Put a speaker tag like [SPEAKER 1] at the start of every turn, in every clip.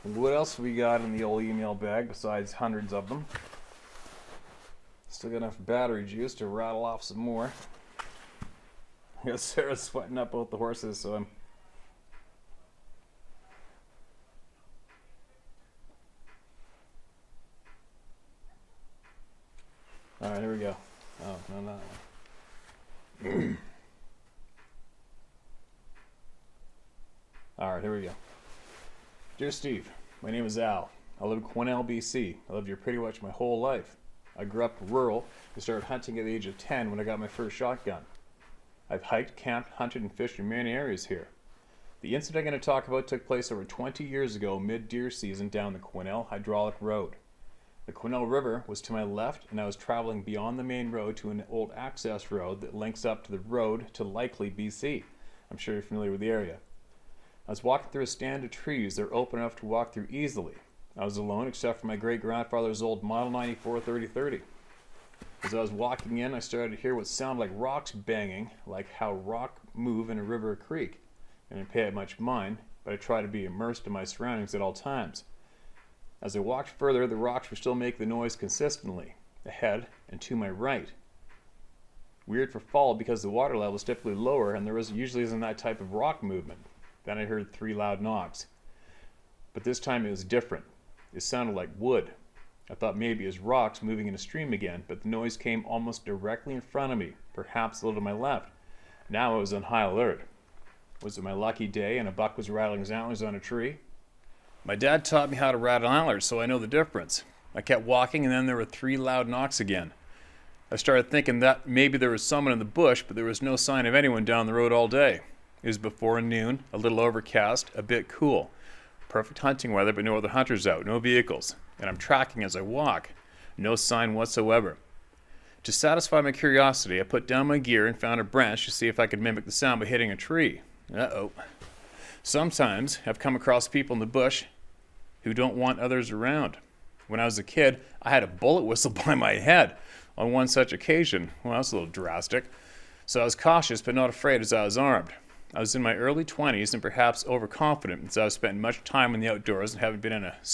[SPEAKER 1] What else we got in the old email bag besides hundreds of them? Still got enough battery juice to rattle off some more. I got Sarah sweating up both the horses, so I'm... Alright, here we go. Oh, no, not that one. Alright, here we go. Dear Steve, my name is Al. I live in Quesnel, BC. I lived here pretty much my whole life. I grew up rural and started hunting at the age of 10 when I got my first shotgun. I've hiked, camped, hunted, and fished in many areas here. The incident I'm going to talk about took place over 20 years ago mid-deer season down the Quesnel Hydraulic Road. The Quesnel River was to my left, and I was traveling beyond the main road to an old access road that links up to the road to likely BC. I'm sure you're familiar with the area. I was walking through a stand of trees that are open enough to walk through easily. I was alone except for my great-grandfather's old Model 94 3030. As I was walking in, I started to hear what sounded like rocks banging, like how rock move in a river or creek. I didn't pay it much mind, but I tried to be immersed in my surroundings at all times. As I walked further, the rocks were still making the noise consistently, ahead and to my right. Weird for fall because the water level is typically lower and there usually isn't that type of rock movement. Then I heard 3 loud knocks. But this time it was different. It sounded like wood. I thought maybe it was rocks moving in a stream again, but the noise came almost directly in front of me, perhaps a little to my left. Now I was on high alert. Was it my lucky day and a buck was rattling his antlers on a tree? My dad taught me how to rattle antlers, so I know the difference. I kept walking and then there were 3 loud knocks again. I started thinking that maybe there was someone in the bush, but there was no sign of anyone down the road all day. It was before noon, a little overcast, a bit cool. Perfect hunting weather, but no other hunters out, no vehicles. And I'm tracking as I walk. No sign whatsoever. To satisfy my curiosity, I put down my gear and found a branch to see if I could mimic the sound by hitting a tree. Uh-oh. Sometimes I've come across people in the bush who don't want others around. When I was a kid, I had a bullet whistle by my head on one such occasion. Well, that's a little drastic. So I was cautious but not afraid as I was armed. I was in my early 20s and perhaps overconfident as I was spending much time in the outdoors and haven't been in a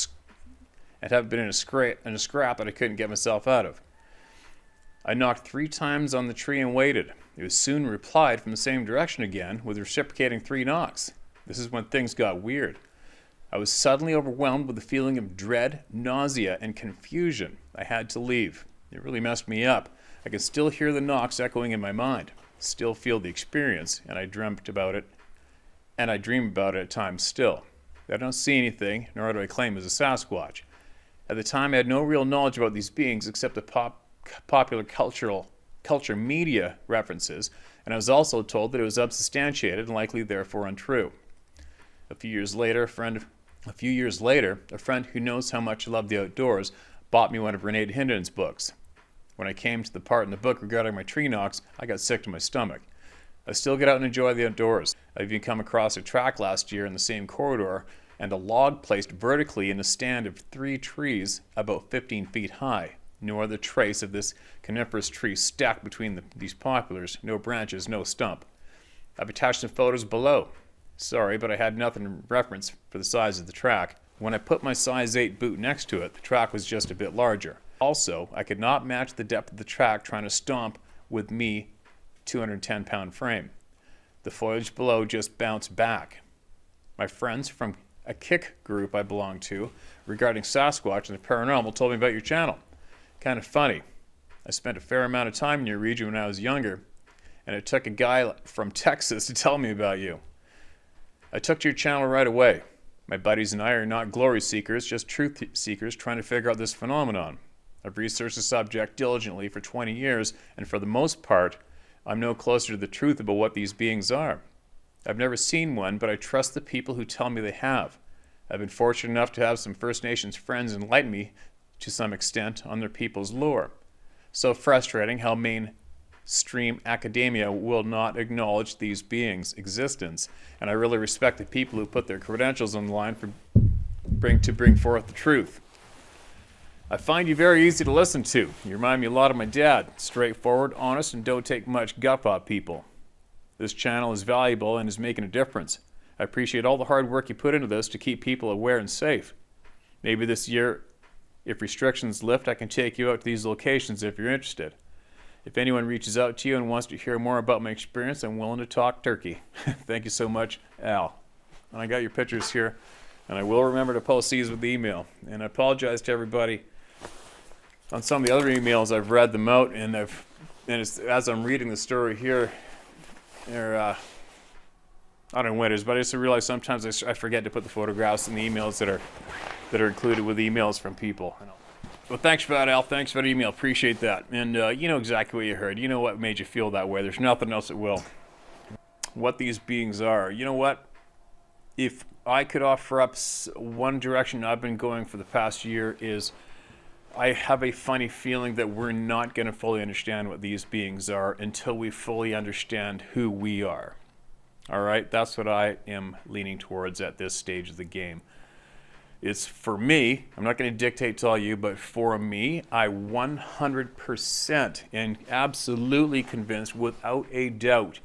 [SPEAKER 1] scrap that I couldn't get myself out of. I knocked 3 times on the tree and waited. It was soon replied from the same direction again with reciprocating 3 knocks. This is when things got weird. I was suddenly overwhelmed with a feeling of dread, nausea, and confusion. I had to leave. It really messed me up. I can still hear the knocks echoing in my mind. Still feel the experience, and I dream about it at times still. I don't see anything, nor do I claim as a Sasquatch. At the time, I had no real knowledge about these beings except the popular culture media references, and I was also told that it was unsubstantiated and likely therefore untrue. A few years later, a friend who knows how much I love the outdoors bought me one of Renee Hinden's books. When I came to the part in the book regarding my tree knocks, I got sick to my stomach. I still get out and enjoy the outdoors. I've even come across a track last year in the same corridor and a log placed vertically in a stand of 3 trees about 15 feet high. No other trace of this coniferous tree stacked between these poplars, no branches, no stump. I've attached some photos below. Sorry, but I had nothing in reference for the size of the track. When I put my size 8 boot next to it, the track was just a bit larger. Also, I could not match the depth of the track trying to stomp with me 210-pound frame. The foliage below just bounced back. My friends from a kick group I belong to regarding Sasquatch and the paranormal told me about your channel. Kind of funny. I spent a fair amount of time in your region when I was younger, and it took a guy from Texas to tell me about you. I took to your channel right away. My buddies and I are not glory seekers, just truth seekers trying to figure out this phenomenon. I've researched the subject diligently for 20 years, and for the most part, I'm no closer to the truth about what these beings are. I've never seen one, but I trust the people who tell me they have. I've been fortunate enough to have some First Nations friends enlighten me to some extent on their people's lore. So frustrating how mainstream academia will not acknowledge these beings' existence, and I really respect the people who put their credentials on the line to bring forth the truth. I find you very easy to listen to. You remind me a lot of my dad. Straightforward, honest, and don't take much guff off people. This channel is valuable and is making a difference. I appreciate all the hard work you put into this to keep people aware and safe. Maybe this year, if restrictions lift, I can take you out to these locations if you're interested. If anyone reaches out to you and wants to hear more about my experience, I'm willing to talk turkey. Thank you so much, Al. And I got your pictures here, and I will remember to post these with the email. And I apologize to everybody on some of the other emails. I've read them out, and it's, as I'm reading the story here, they're I don't know when it is, but I just realize sometimes I forget to put the photographs in the emails that are included with emails from people. Well, thanks for that, Al. Thanks for that email. Appreciate that. And you know exactly what you heard. You know what made you feel that way. There's nothing else that will. What these beings are. You know what? If I could offer up one direction I've been going for the past year is I have a funny feeling that we're not going to fully understand what these beings are until we fully understand who we are. All right? That's what I am leaning towards at this stage of the game. It's for me, I'm not going to dictate to all you, but for me, I 100% and absolutely convinced without a doubt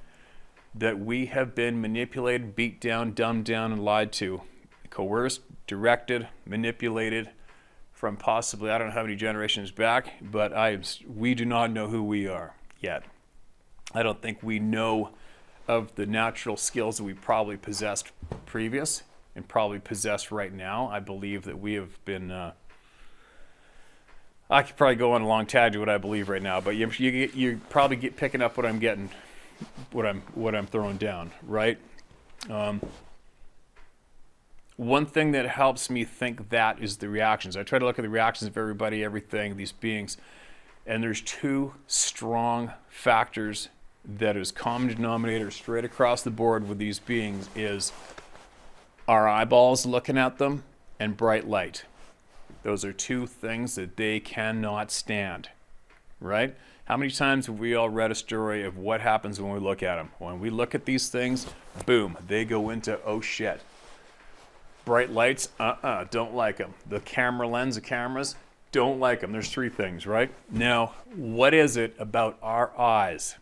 [SPEAKER 1] that we have been manipulated, beat down, dumbed down, and lied to, coerced, directed, manipulated from possibly, I don't know how many generations back, but we do not know who we are yet. I don't think we know of the natural skills that we probably possessed previous and probably possess right now. I believe that we have been I could probably go on a long tangent what I believe right now, but you probably picking up what I'm getting, what I'm throwing down, right? One thing that helps me think that is the reactions. I try to look at the reactions of everybody, everything, these beings, and there's two strong factors that is common denominator straight across the board with these beings is our eyeballs looking at them and bright light. Those are two things that they cannot stand, right? How many times have we all read a story of what happens when we look at them? When we look at these things, boom, they go into, oh shit. Bright lights, don't like them. The camera lens of cameras, don't like them. There's three things, right? Now, what is it about our eyes?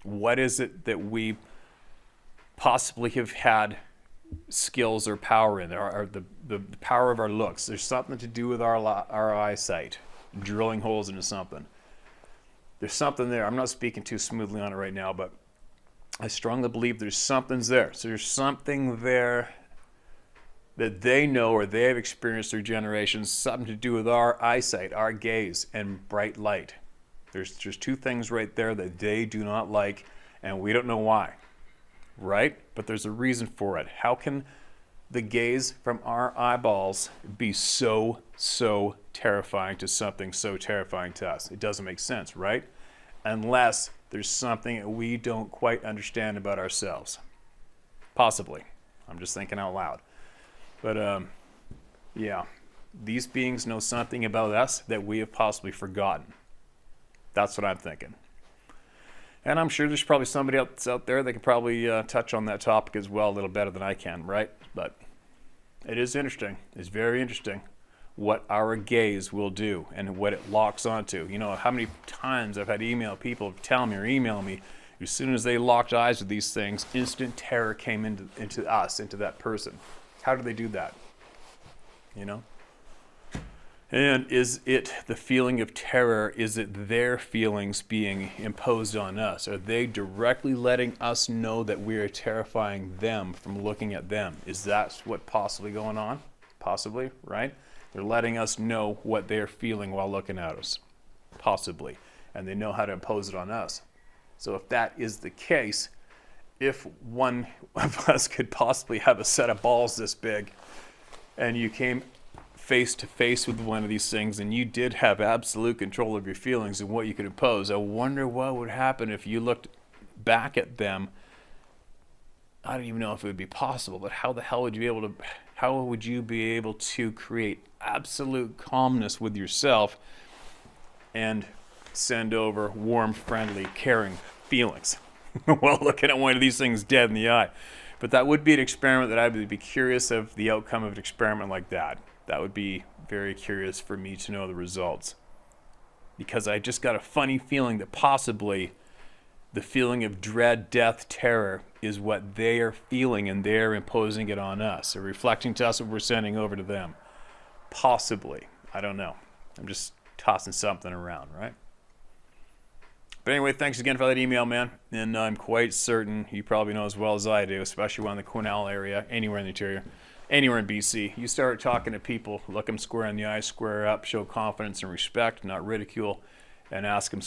[SPEAKER 1] What is it that we possibly have had skills or power in there, or the power of our looks? There's something to do with our eyesight, drilling holes into something. There's something there. I'm not speaking too smoothly on it right now, but I strongly believe there's something's there. So there's something there that they know or they have experienced through generations, something to do with our eyesight, our gaze, and bright light. There's two things right there that they do not like, and we don't know why. Right? But there's a reason for it. How can the gaze from our eyeballs be so terrifying to something so terrifying to us? It doesn't make sense, right? Unless there's something that we don't quite understand about ourselves. Possibly. I'm just thinking out loud. But yeah, these beings know something about us that we have possibly forgotten. That's what I'm thinking. And I'm sure there's probably somebody else out there that can probably touch on that topic as well a little better than I can, right? But it is interesting. It's very interesting what our gaze will do and what it locks onto. You know, how many times I've had people tell me or email me, as soon as they locked eyes with these things, instant terror came into us, into that person. How do they do that? You know? And is it the feeling of terror? Is it their feelings being imposed on us? Are they directly letting us know that we are terrifying them from looking at them? Is that what possibly going on? Possibly, right? They're letting us know what they're feeling while looking at us. Possibly. And they know how to impose it on us. So if that is the case, if one of us could possibly have a set of balls this big and you came face to face with one of these things and you did have absolute control of your feelings and what you could impose, I wonder what would happen if you looked back at them. I don't even know if it would be possible, but how would you be able to create absolute calmness with yourself and send over warm, friendly, caring feelings while looking at one of these things dead in the eye? But that would be an experiment that I would be curious of the outcome of an experiment like that. That would be very curious for me to know the results. Because I just got a funny feeling that possibly the feeling of dread, death, terror is what they are feeling, and they're imposing it on us. They're reflecting to us what we're sending over to them. Possibly. I don't know. I'm just tossing something around, right? But anyway, thanks again for that email, man. And I'm quite certain you probably know as well as I do, especially around the Quesnel area, anywhere in the interior, anywhere in BC. You start talking to people, look them square in the eye, square up, show confidence and respect, not ridicule, and ask them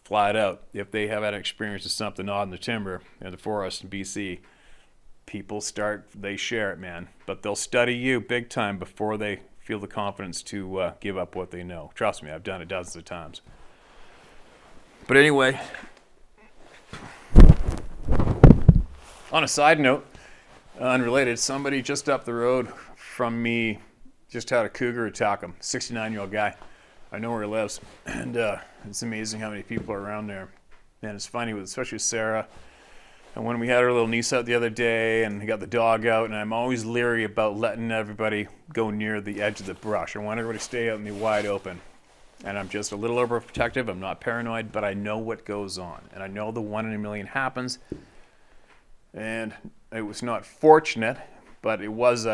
[SPEAKER 1] flat out if they have had experience of something odd in the timber in the forest in BC. People they share it, man. But they'll study you big time before they feel the confidence to give up what they know. Trust me, I've done it dozens of times. But anyway, on a side note, unrelated, somebody just up the road from me just had a cougar attack him. 69-year-old guy. I know where he lives, and it's amazing how many people are around there. And it's funny, especially with Sarah. And when we had our little niece out the other day, and we got the dog out, and I'm always leery about letting everybody go near the edge of the brush. I want everybody to stay out in the wide open. And I'm just a little overprotective. I'm not paranoid, but I know what goes on. And I know the 1 in a million happens. And it was not fortunate, but it was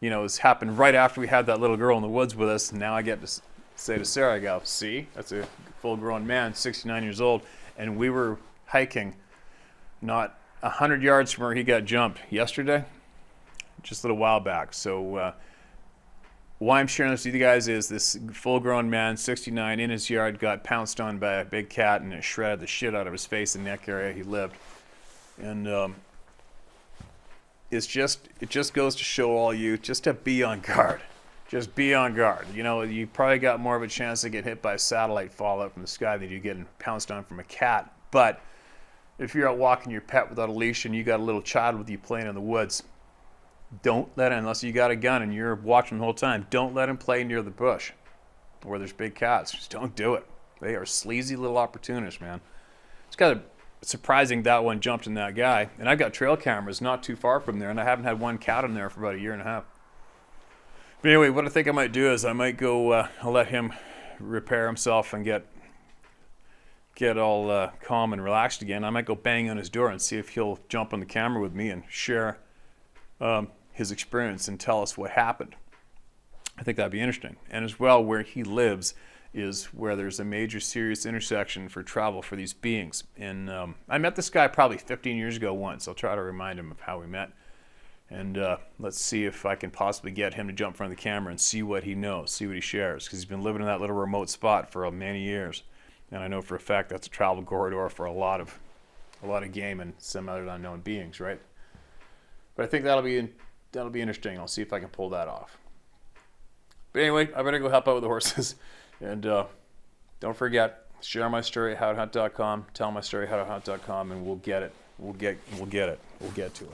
[SPEAKER 1] it's happened right after we had that little girl in the woods with us. And now I get to say to Sarah, I go, see, that's a full-grown man, 69 years old. And we were hiking not 100 yards from where he got jumped yesterday, just a little while back. So why I'm sharing this with you guys is this full-grown man, 69, in his yard, got pounced on by a big cat, and it shredded the shit out of his face and neck area he lived. And it just goes to show all you just to be on guard. Just be on guard. You know, you probably got more of a chance to get hit by a satellite fallout from the sky than you getting pounced on from a cat. But if you're out walking your pet without a leash and you got a little child with you playing in the woods, don't let him, unless you got a gun and you're watching the whole time, don't let him play near the bush where there's big cats. Just don't do it. They are sleazy little opportunists, man. It's kind of surprising that one jumped in that guy. And I've got trail cameras not too far from there, and I haven't had one cat in there for about a year and a half. But anyway, what I think I might do is I might go, I'll let him repair himself and get all calm and relaxed again. I might go bang on his door and see if he'll jump on the camera with me and share his experience and tell us what happened. I think that'd be interesting. And as well, where he lives is where there's a major serious intersection for travel for these beings. And I met this guy probably 15 years ago once. I'll try to remind him of how we met. And let's see if I can possibly get him to jump in front of the camera and see what he knows, see what he shares. Because he's been living in that little remote spot for many years. And I know for a fact that's a travel corridor for a lot of game and some other unknown beings, right? But I think that'll be interesting. I'll see if I can pull that off. But anyway, I better go help out with the horses. And don't forget, share my story at howtohunt.com, tell my story at howtohunt.com, and we'll get it. We'll get it. We'll get to it.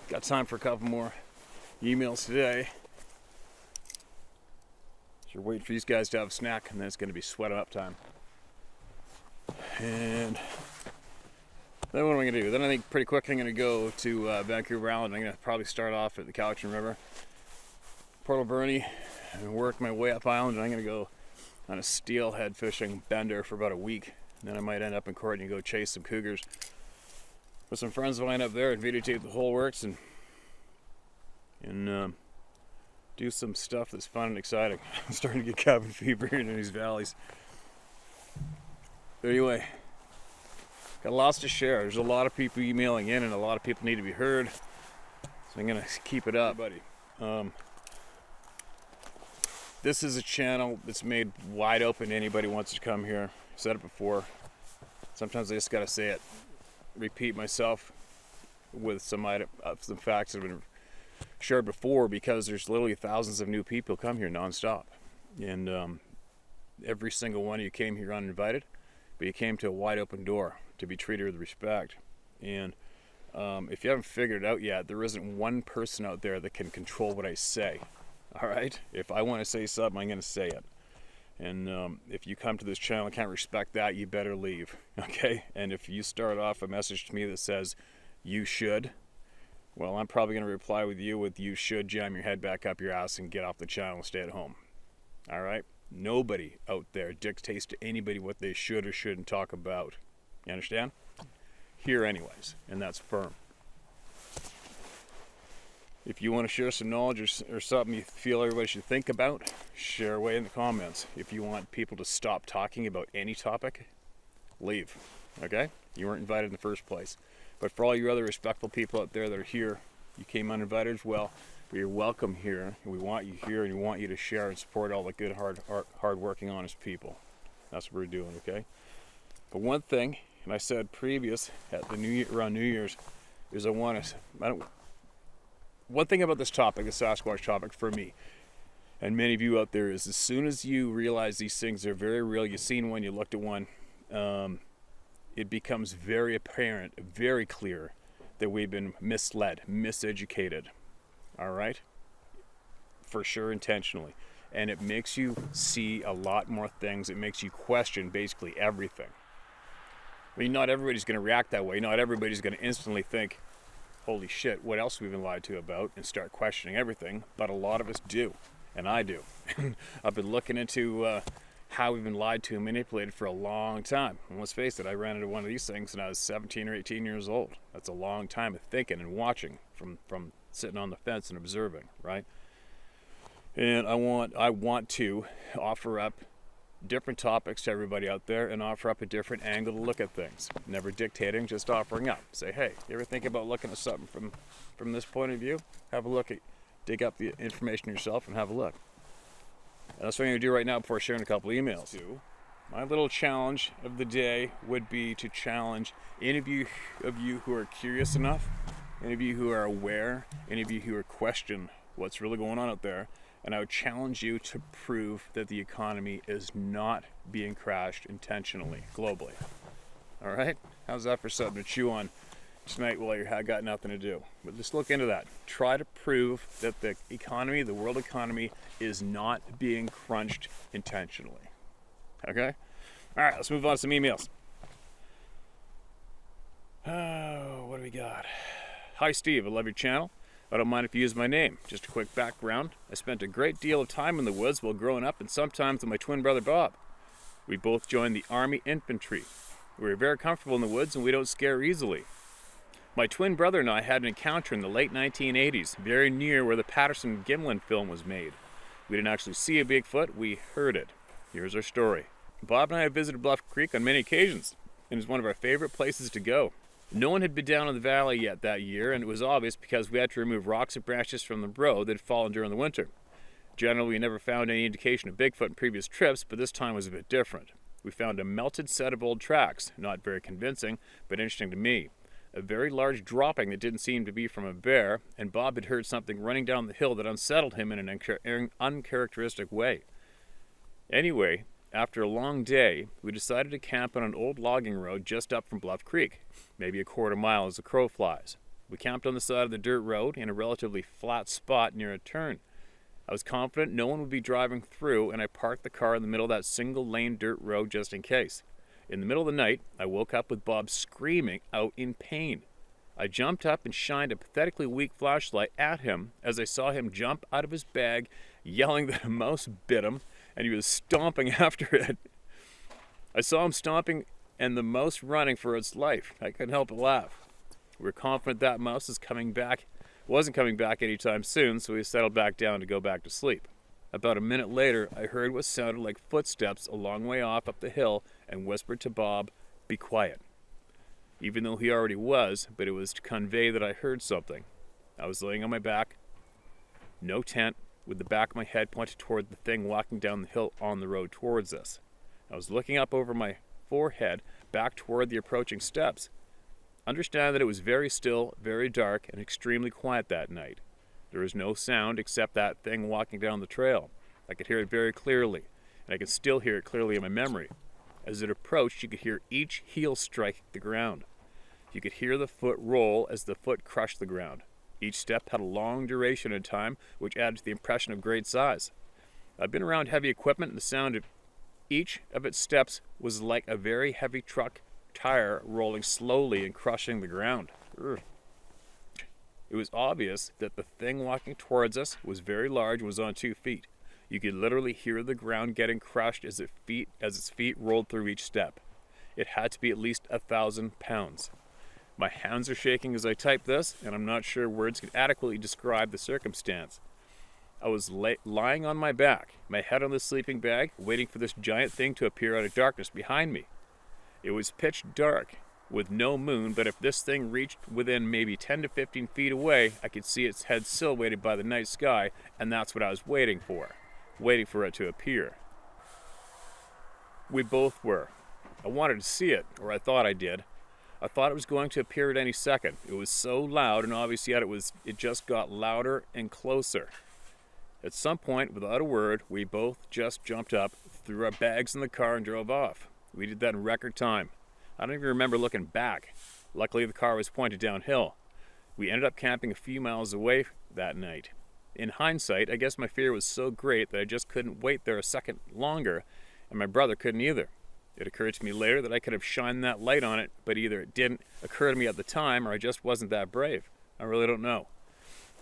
[SPEAKER 1] Got time for a couple more emails today. So we're waiting for these guys to have a snack, and then it's going to be sweating up time. And then what am I going to do? Then I think pretty quick I'm going to go to Vancouver Island. I'm going to probably start off at the Cocahula River, Port Alberni, and work my way up island. And I'm going to go on a steelhead fishing bender for about a week. And then I might end up in Courtney and go chase some cougars with some friends of mine up there and videotape the whole works and do some stuff that's fun and exciting. I'm starting to get cabin fever here in these valleys. But anyway, got lots to share. There's a lot of people emailing in, and a lot of people need to be heard. So I'm gonna keep it up, buddy. This is a channel that's made wide open to anybody who wants to come here. I've said it before. Sometimes I just gotta say it, repeat myself with some facts that have been shared before, because there's literally thousands of new people come here nonstop, and every single one of you came here uninvited, but you came to a wide open door to be treated with respect. And if you haven't figured it out yet, there isn't one person out there that can control what I say. All right, if I want to say something, I'm going to say it. And if you come to this channel and can't respect that, you better leave. Okay, and if you start off a message to me that says you should, well, I'm probably going to reply with you should jam your head back up your ass and get off the channel and stay at home. All right? Nobody out there dictates to anybody what they should or shouldn't talk about. You understand? Here anyways, and that's firm. If you want to share some knowledge or something you feel everybody should think about, share away in the comments. If you want people to stop talking about any topic, leave. Okay? You weren't invited in the first place. But for all you other respectful people out there that are here, you came uninvited as well. But you're welcome here, and we want you here, and we want you to share and support all the good, hard-working, honest people. That's what we're doing, okay? But one thing, and I said previous at the around New Year's, is one thing about this topic, the Sasquatch topic, for me, and many of you out there, is as soon as you realize these things are very real, you've seen one, you looked at one, it becomes very apparent, very clear that we've been misled, miseducated. All right? For sure, intentionally. And it makes you see a lot more things. It makes you question basically everything. I mean, not everybody's going to react that way. Not everybody's going to instantly think, holy shit, what else have we been lied to about, and start questioning everything. But a lot of us do. And I do. I've been looking into how we've been lied to and manipulated for a long time. And let's face it, I ran into one of these things when I was 17 or 18 years old. That's a long time of thinking and watching from sitting on the fence and observing, right? And I want to offer up different topics to everybody out there and offer up a different angle to look at things. Never dictating, just offering up. Say, hey, you ever think about looking at something from this point of view? Have a look dig up the information yourself and have a look. And that's what I'm going to do right now before sharing a couple emails. My little challenge of the day would be to challenge any of you who are curious enough, any of you who are aware, any of you who are question what's really going on out there, and I would challenge you to prove that the economy is not being crashed intentionally, globally. All right? How's that for something to chew on tonight while you've got nothing to do? But just look into that. Try to prove that the economy, the world economy, is not being crunched intentionally. Okay? All right, let's move on to some emails. Oh, what do we got? Hi, Steve. I love your channel. I don't mind if you use my name. Just a quick background. I spent a great deal of time in the woods while growing up, and sometimes with my twin brother Bob. We both joined the Army Infantry. We were very comfortable in the woods, and we don't scare easily. My twin brother and I had an encounter in the late 1980s, very near where the Patterson-Gimlin film was made. We didn't actually see a Bigfoot, we heard it. Here's our story. Bob and I have visited Bluff Creek on many occasions, and it's one of our favorite places to go. No one had been down in the valley yet that year, and it was obvious because we had to remove rocks and branches from the road that had fallen during the winter. Generally, we never found any indication of Bigfoot in previous trips, but this time was a bit different. We found a melted set of old tracks, not very convincing, but interesting to me. A very large dropping that didn't seem to be from a bear, and Bob had heard something running down the hill that unsettled him in an uncharacteristic way. Anyway, after a long day, we decided to camp on an old logging road just up from Bluff Creek, maybe a quarter mile as the crow flies. We camped on the side of the dirt road in a relatively flat spot near a turn. I was confident no one would be driving through, and I parked the car in the middle of that single-lane dirt road just in case. In the middle of the night, I woke up with Bob screaming out in pain. I jumped up and shined a pathetically weak flashlight at him as I saw him jump out of his bag, yelling that a mouse bit him, and he was stomping after it. I saw him stomping and the mouse running for its life. I couldn't help but laugh. We were confident that mouse wasn't coming back anytime soon, so we settled back down to go back to sleep. About a minute later, I heard what sounded like footsteps a long way off up the hill and whispered to Bob, "Be quiet." Even though he already was, but it was to convey that I heard something. I was laying on my back, no tent, with the back of my head pointed toward the thing walking down the hill on the road towards us. I was looking up over my forehead, back toward the approaching steps. Understand that it was very still, very dark, and extremely quiet that night. There was no sound except that thing walking down the trail. I could hear it very clearly, and I can still hear it clearly in my memory. As it approached, you could hear each heel strike the ground. You could hear the foot roll as the foot crushed the ground. Each step had a long duration in time, which added to the impression of great size. I've been around heavy equipment, and the sound of each of its steps was like a very heavy truck tire rolling slowly and crushing the ground. Ugh. It was obvious that the thing walking towards us was very large and was on 2 feet. You could literally hear the ground getting crushed as its feet rolled through each step. It had to be at least 1,000 pounds. My hands are shaking as I type this, and I'm not sure words can adequately describe the circumstance. I was lying on my back, my head on the sleeping bag, waiting for this giant thing to appear out of darkness behind me. It was pitch dark, with no moon, but if this thing reached within maybe 10 to 15 feet away, I could see its head silhouetted by the night sky, and that's what I was waiting for it to appear. We both were. I wanted to see it, or I thought I did. I thought it was going to appear at any second. It was so loud, and obviously it just got louder and closer. At some point, without a word, we both just jumped up, threw our bags in the car, and drove off. We did that in record time. I don't even remember looking back. Luckily, the car was pointed downhill. We ended up camping a few miles away that night. In hindsight, I guess my fear was so great that I just couldn't wait there a second longer, and my brother couldn't either. It occurred to me later that I could have shined that light on it, but either it didn't occur to me at the time or I just wasn't that brave. I really don't know.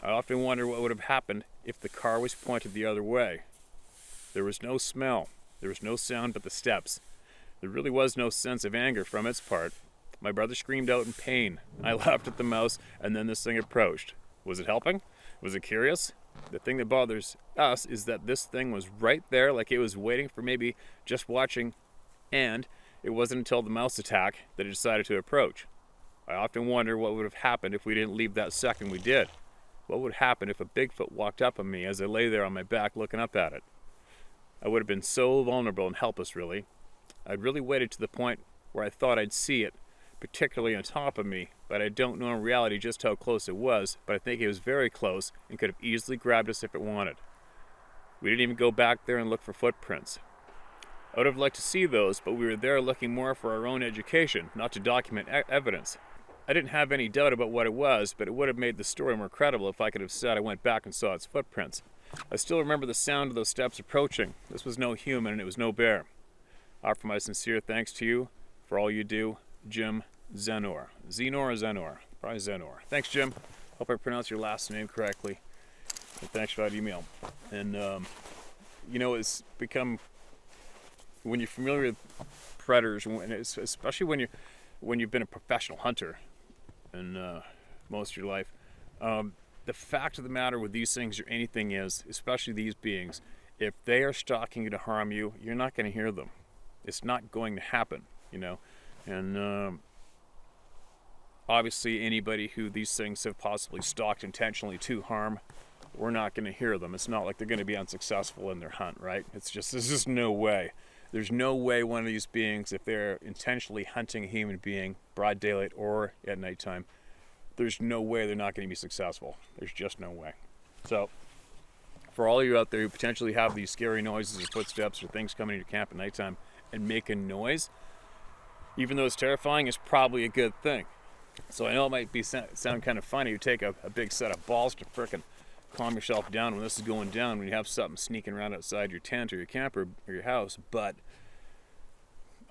[SPEAKER 1] I often wonder what would have happened if the car was pointed the other way. There was no smell. There was no sound but the steps. There really was no sense of anger from its part. My brother screamed out in pain. I laughed at the mouse, and then this thing approached. Was it helping? Was it curious? The thing that bothers us is that this thing was right there, like it was waiting for maybe just watching, and it wasn't until the mouse attack that it decided to approach. I often wonder what would have happened if we didn't leave that second we did. What would happen if a Bigfoot walked up on me as I lay there on my back looking up at it? I would have been so vulnerable and helpless, really. I'd really waited to the point where I thought I'd see it, particularly on top of me, but I don't know in reality just how close it was, but I think it was very close and could have easily grabbed us if it wanted. We didn't even go back there and look for footprints. I would have liked to see those, but we were there looking more for our own education, not to document evidence. I didn't have any doubt about what it was, but it would have made the story more credible if I could have said I went back and saw its footprints. I still remember the sound of those steps approaching. This was no human, and it was no bear. I offer my sincere thanks to you for all you do, Jim Zenor. Zenor or Zenor? Probably Zenor. Thanks, Jim. Hope I pronounced your last name correctly. And thanks for that email. And, it's become, when you're familiar with predators, especially when you've been a professional hunter in most of your life, the fact of the matter with these things or anything is, especially these beings, if they are stalking you to harm you, you're not going to hear them. It's not going to happen, And obviously anybody who these things have possibly stalked intentionally to harm, we're not going to hear them. It's not like they're going to be unsuccessful in there's just no way. There's no way one of these beings, if they're intentionally hunting a human being, broad daylight or at nighttime, there's no way they're not going to be successful. There's just no way. So, for all of you out there who potentially have these scary noises or footsteps or things coming to your camp at nighttime and making noise, even though it's terrifying, it's probably a good thing. So I know it might sound kind of funny. You take a big set of balls to frickin' calm yourself down when this is going down, when you have something sneaking around outside your tent or your camper or your house, but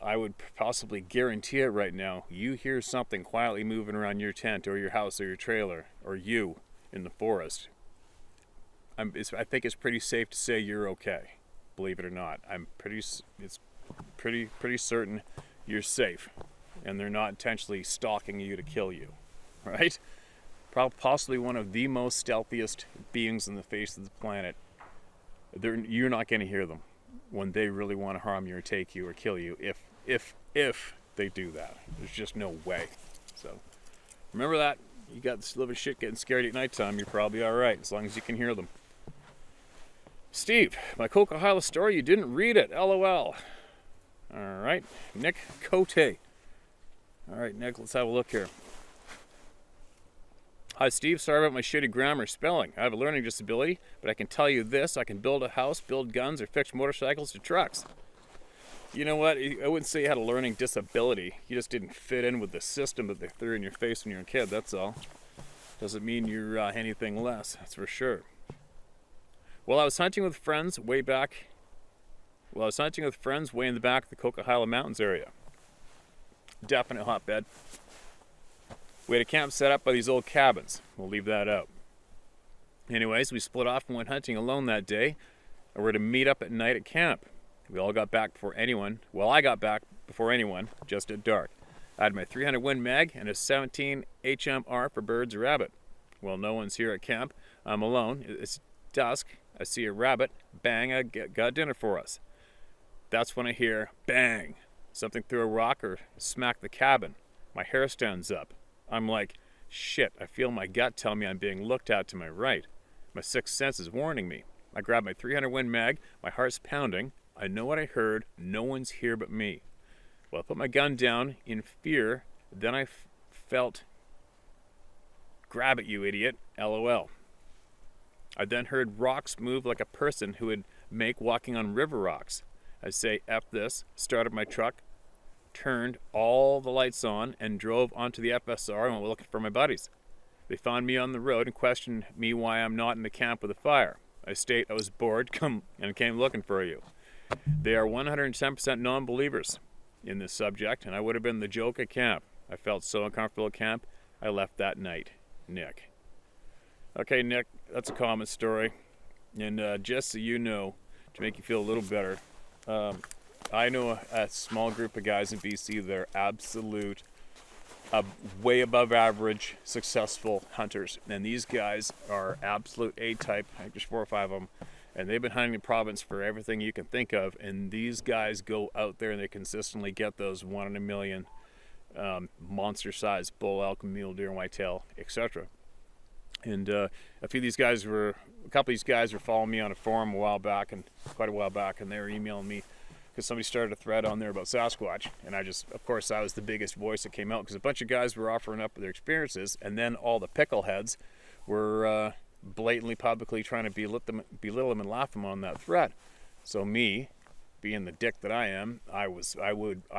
[SPEAKER 1] I would possibly guarantee it right now, you hear something quietly moving around your tent or your house or your trailer or you in the forest. I think it's pretty safe to say you're okay, believe it or not. It's pretty certain you're safe and they're not intentionally stalking you to kill you, right? Possibly one of the most stealthiest beings on the face of the planet. You're not going to hear them when they really want to harm you or take you or kill you if they do that. There's just no way. So remember that. You got this living shit getting scared at nighttime, you're probably all right as long as you can hear them. Steve, my Cocahula story, you didn't read it. LOL. All right, Nick Cote. All right, Nick, let's have a look here. Hi, Steve. Sorry about my shitty grammar spelling. I have a learning disability, but I can tell you this. I can build a house, build guns, or fix motorcycles to trucks. You know what? I wouldn't say you had a learning disability. You just didn't fit in with the system that they threw in your face when you were a kid, that's all. Doesn't mean you're anything less, that's for sure. While I was hunting with friends way in the back of the Cocahula Mountains area. Definite hotbed. We had a camp set up by these old cabins. We'll leave that out. Anyways, we split off and went hunting alone that day. and we're to meet up at night at camp. We all got back before anyone. Well, I got back before anyone, just at dark. I had my 300 Win Mag and a 17 HMR for birds or rabbit. Well, no one's here at camp. I'm alone. It's dusk. I see a rabbit. Bang, I got dinner for us. That's when I hear bang. Something threw a rock or smacked the cabin. My hair stands up. I'm like, shit, I feel my gut tell me I'm being looked at to my right. My sixth sense is warning me. I grab my 300 Win Mag. My heart's pounding. I know what I heard. No one's here but me. Well, I put my gun down in fear. Then I felt, grab it, you idiot, LOL. I then heard rocks move like a person who would make walking on river rocks. I say, F this, started my truck, turned all the lights on, and drove onto the FSR and went looking for my buddies. They found me on the road and questioned me why I'm not in the camp with a fire. I state I was bored and came looking for you. They are 110% non-believers in this subject, and I would have been the joke at camp. I felt so uncomfortable at camp, I left that night. Nick. Okay, Nick, that's a common story. And just so you know, to make you feel a little better, I know a small group of guys in BC that are absolute, way above average, successful hunters. And these guys are absolute A-type. I think there's 4 or 5 of them. And they've been hunting the province for everything you can think of. And these guys go out there and they consistently get those 1 in a million monster-sized bull, elk, mule deer, whitetail, etc. And a couple of these guys were following me on a forum quite a while back, and they were emailing me because somebody started a thread on there about Sasquatch, and of course, I was the biggest voice that came out because a bunch of guys were offering up their experiences, and then all the pickleheads were blatantly, publicly trying to belittle them and laugh them on that thread. So me, being the dick that I am, I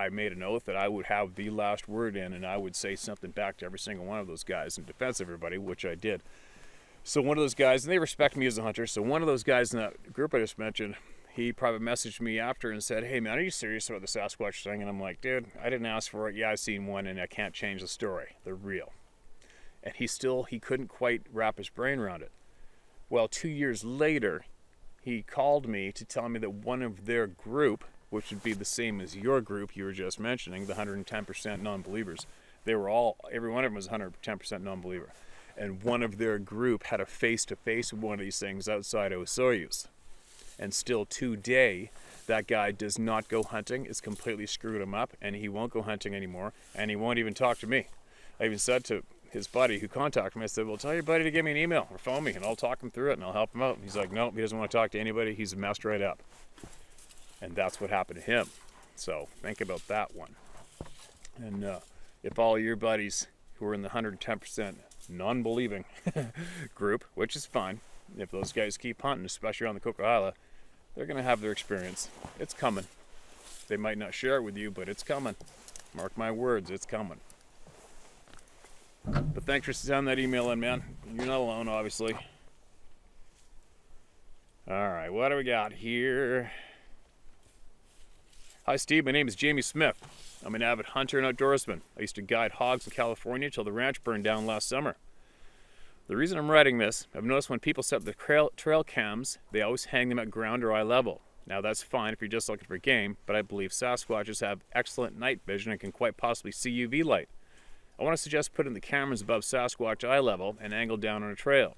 [SPEAKER 1] made an oath that I would have the last word in, and I would say something back to every single one of those guys in defense of everybody, which I did. So one of those guys, and they respect me as a hunter, so one of those guys in that group I just mentioned, he private messaged me after and said, hey man, are you serious about the Sasquatch thing? And I'm like, dude, I didn't ask for it. Yeah, I've seen one and I can't change the story. They're real. And he couldn't quite wrap his brain around it. Well, 2 years later, he called me to tell me that one of their group, which would be the same as your group you were just mentioning, the 110% non-believers, every one of them was 110% non-believer. And one of their group had a face-to-face with one of these things outside of Osoyoos. And still today, that guy does not go hunting. It's completely screwed him up, and he won't go hunting anymore, and he won't even talk to me. I even said to his buddy who contacted me, I said, well, tell your buddy to give me an email or phone me, and I'll talk him through it, and I'll help him out. And he's like, no, he doesn't want to talk to anybody. He's messed right up. And that's what happened to him. So think about that one. And if all your buddies who are in the 110% non-believing group, which is fine, if those guys keep hunting, especially on the Cocahula, they're going to have their experience. It's coming. They might not share it with you, but it's coming. Mark my words, it's coming. But thanks for sending that email in, man. You're not alone, obviously. All right, what do we got here? Hi, Steve. My name is Jamie Smith. I'm an avid hunter and outdoorsman. I used to guide hogs in California till the ranch burned down last summer. The reason I'm writing this, I've noticed when people set up the trail cams, they always hang them at ground or eye level. Now that's fine if you're just looking for game, but I believe Sasquatches have excellent night vision and can quite possibly see UV light. I want to suggest putting the cameras above Sasquatch eye level and angled down on a trail.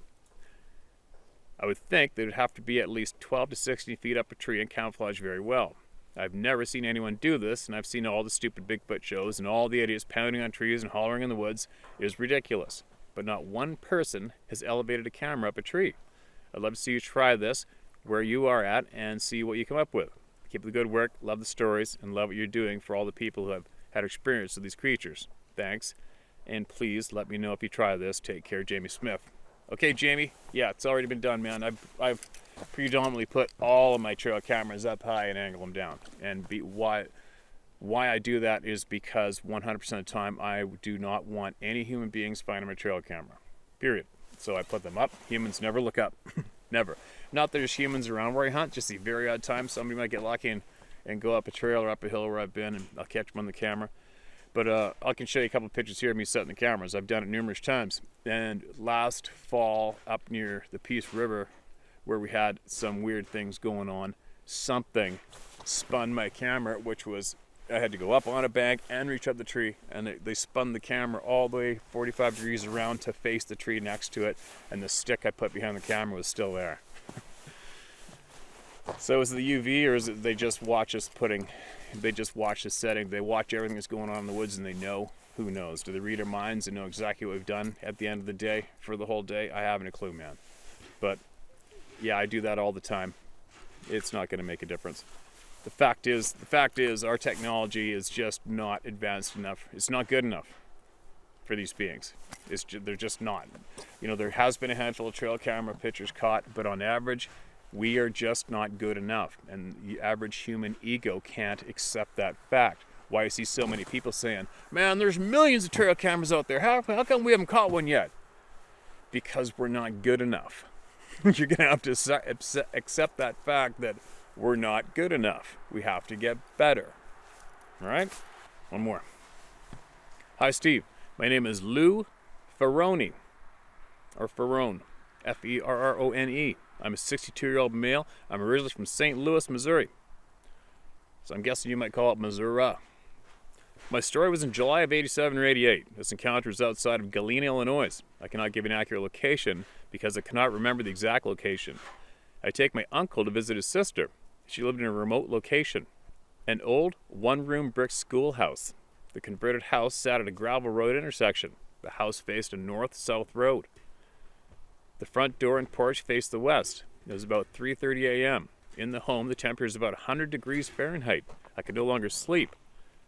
[SPEAKER 1] I would think they would have to be at least 12 to 16 feet up a tree and camouflage very well. I've never seen anyone do this, and I've seen all the stupid Bigfoot shows and all the idiots pounding on trees and hollering in the woods. It is ridiculous. But not one person has elevated a camera up a tree. I'd love to see you try this where you are at and see what you come up with. Keep up the good work, love the stories, and love what you're doing for all the people who have had experience with these creatures. Thanks, and please let me know if you try this. Take care, Jamie Smith. Okay, Jamie, yeah, it's already been done, man. I've predominantly put all of my trail cameras up high and angle them down. And why I do that is because 100% of the time I do not want any human beings finding my trail camera. Period. So I put them up. Humans never look up. Never. Not that there's humans around where I hunt, just the very odd time somebody might get lucky and go up a trail or up a hill where I've been, and I'll catch them on the camera. But I can show you a couple of pictures here of me setting the cameras. I've done it numerous times. And last fall up near the Peace River where we had some weird things going on. Something spun my camera, which was, I had to go up on a bank and reach up the tree, and they spun the camera all the way 45 degrees around to face the tree next to it, and the stick I put behind the camera was still there. So is it the UV, or is it they just watch us they just watch the setting, they watch everything that's going on in the woods and they know? Who knows? Do they read our minds and know exactly what we've done at the end of the day for the whole day? I haven't a clue, man. But yeah, I do that all the time. It's not going to make a difference. The fact is, our technology is just not advanced enough. It's not good enough for these beings. They're just not. You know, there has been a handful of trail camera pictures caught, but on average, we are just not good enough. And the average human ego can't accept that fact. Why I see so many people saying, man, there's millions of trail cameras out there. How come we haven't caught one yet? Because we're not good enough. You're going to have to accept that fact that we're not good enough. We have to get better. All right? One more. Hi, Steve. My name is Lou Ferrone. Or Ferrone. Ferrone. I'm a 62-year-old male. I'm originally from St. Louis, Missouri. So I'm guessing you might call it Missouri. My story was in July of 87 or 88. This encounter was outside of Galena, Illinois. I cannot give an accurate location because I cannot remember the exact location. I take my uncle to visit his sister. She lived in a remote location. An old one-room brick schoolhouse. The converted house sat at a gravel road intersection. The house faced a north-south road. The front door and porch faced the west. It was about 3:30 a.m. In the home, the temperature is about 100 degrees Fahrenheit. I could no longer sleep.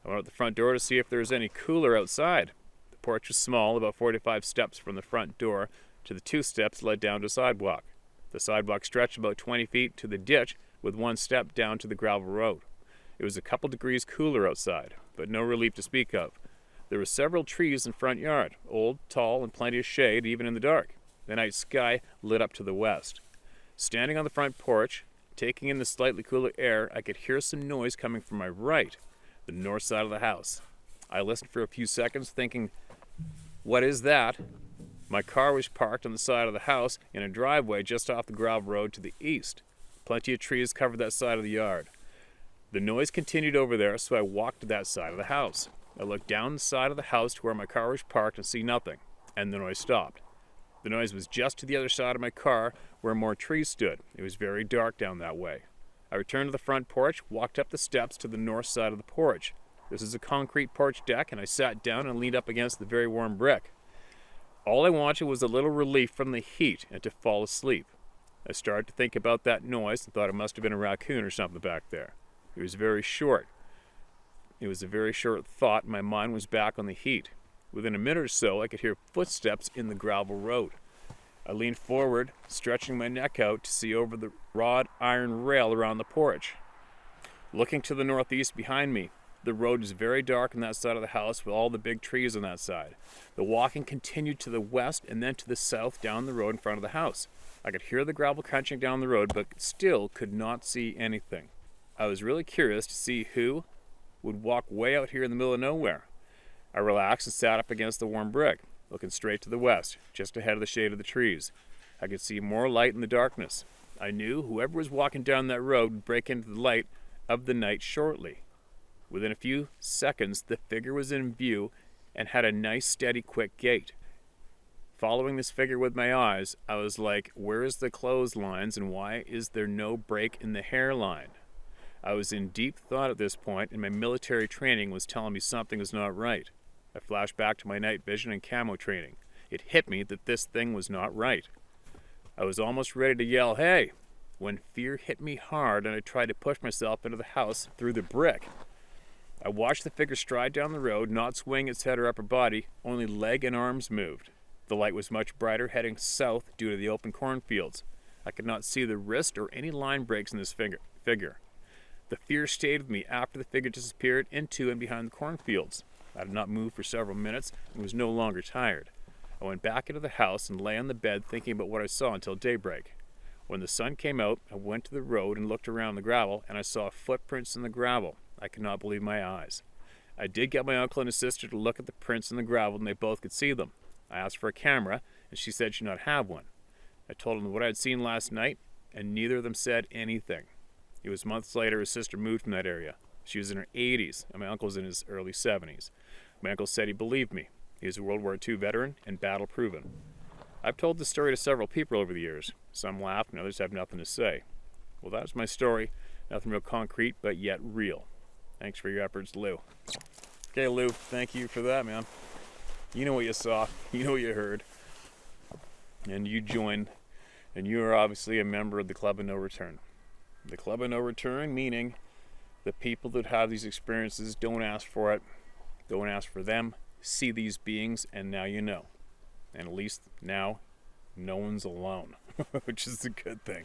[SPEAKER 1] I went out the front door to see if there was any cooler outside. The porch was small, about 45 steps from the front door to the 2 steps led down to a sidewalk. The sidewalk stretched about 20 feet to the ditch with 1 step down to the gravel road. It was a couple degrees cooler outside, but no relief to speak of. There were several trees in the front yard, old, tall, and plenty of shade even in the dark. The night sky lit up to the west. Standing on the front porch, taking in the slightly cooler air, I could hear some noise coming from my right, the north side of the house. I listened for a few seconds thinking, what is that? My car was parked on the side of the house in a driveway just off the gravel road to the east. Plenty of trees covered that side of the yard. The noise continued over there, so I walked to that side of the house. I looked down the side of the house to where my car was parked and see nothing, and the noise stopped. The noise was just to the other side of my car where more trees stood. It was very dark down that way. I returned to the front porch, walked up the steps to the north side of the porch. This is a concrete porch deck, and I sat down and leaned up against the very warm brick. All I wanted was a little relief from the heat and to fall asleep. I started to think about that noise and thought it must have been a raccoon or something back there. It was very short. It was a very short thought. My mind was back on the heat. Within a minute or so, I could hear footsteps in the gravel road. I leaned forward, stretching my neck out to see over the wrought iron rail around the porch. Looking to the northeast behind me, the road is very dark on that side of the house with all the big trees on that side. The walking continued to the west and then to the south down the road in front of the house. I could hear the gravel crunching down the road, but still could not see anything. I was really curious to see who would walk way out here in the middle of nowhere. I relaxed and sat up against the warm brick, looking straight to the west, just ahead of the shade of the trees. I could see more light in the darkness. I knew whoever was walking down that road would break into the light of the night shortly. Within a few seconds, the figure was in view and had a nice, steady, quick gait. Following this figure with my eyes, I was like, where is the clotheslines and why is there no break in the hairline? I was in deep thought at this point, and my military training was telling me something was not right. I flashed back to my night vision and camo training. It hit me that this thing was not right. I was almost ready to yell, hey, when fear hit me hard and I tried to push myself into the house through the brick. I watched the figure stride down the road, not swing its head or upper body, only leg and arms moved. The light was much brighter heading south due to the open cornfields. I could not see the wrist or any line breaks in this figure. The fear stayed with me after the figure disappeared into and behind the cornfields. I did not move for several minutes and was no longer tired. I went back into the house and lay on the bed thinking about what I saw until daybreak. When the sun came out, I went to the road and looked around the gravel, and I saw footprints in the gravel. I could not believe my eyes. I did get my uncle and his sister to look at the prints in the gravel, and they both could see them. I asked for a camera, and she said she did not have one. I told them what I had seen last night, and neither of them said anything. It was months later his sister moved from that area. She was in her 80s, and my uncle was in his early 70s. My uncle said he believed me. He was a World War II veteran and battle-proven. I've told this story to several people over the years. Some laugh and others have nothing to say. Well, that's my story. Nothing real concrete, but yet real. Thanks for your efforts, Lou. Okay, Lou, thank you for that, man. You know what you saw. You know what you heard. And you joined. And you are obviously a member of the Club of No Return. The Club of No Return, meaning the people that have these experiences don't ask for it, don't ask for them, see these beings, and now you know. And at least now, no one's alone, which is a good thing.